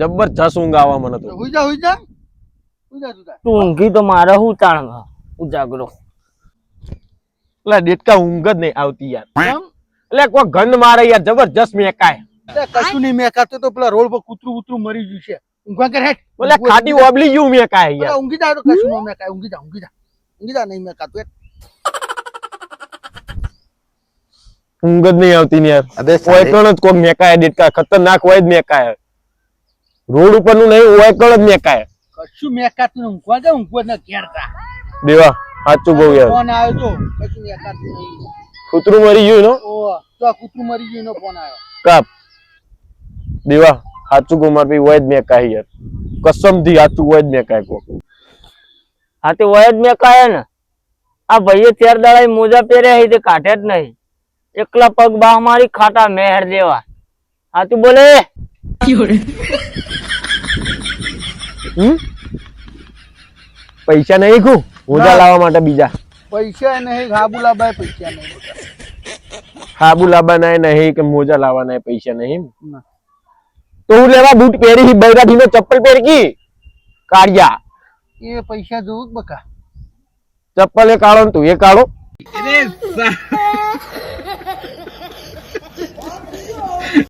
જબરજસ્ત ઊંઘ આવા મને તો. હુઈ જા તું તું ઊંઘી તો મારે હું તાણ ઉજાગરો એટલે ડેટકા ઊંઘ જ નહીં આવતી યાર. કેમ એટલે કોઈ ગંધ મારે યાર જબરજસ્ત મેકાય. કશું નહીં મેકાતો તો પેલા રોડ પર કૂતરું મરી ગયું છે ઊંઘવા કર હેઠ એટલે ખાટી ઓબલી જેવું મેકાય યાર. ઊંઘી જા તો કશું ન મેકાય ઊંઘી જા નહીં મેકાતું ઊંઘ જ નહીં આવતી ને યાર. ઓય કણ જ કોક મેકાય ડેટકા ખતરનાક હોય જ મેકાય. રોડ ઉપર નું નહીં ઓય કણ જ મેકાય. કશું મેકાતું ઊંઘવા ના ઘેરતા દેવા સાચું કહું યાર. ફોન આવ્યો તો કશું મેકાતું નહીં કૂતરું મરી ગયું નો ઓ તો આ કૂતરું મરી ગયું એનો ફોન આવ્યો કાપ દેવા સાચું કહું માર ભાઈ હોય જ મેકાય યાર. કસમ થી સાચું હોય જ મેકાય કોક. હા તે વય જ મેં કહે ને આ ભાઈએ 13 દાડા મોજા પહેર્યા તે કાઢે જ નહીં એકલા પગ બાહ મારી ખાટા મેહર દેવા હા તું બોલે પૈસા નહીં ખું મોજા લાવવા માટે બીજા પૈસા નહીં હાબુલાભાઈ પૈસા નહીં હાબુ લાવવાના નહીં કે મોજા લાવવાના પૈસા નહીં. તો હું લેવા બૂટ પહેરી બૈરાઠી નો ચપ્પલ પહેરકી કાઢ્યા એ પૈસા જોવું જ બકા ચપ્પલ એ કાઢો ને તું એ કાઢો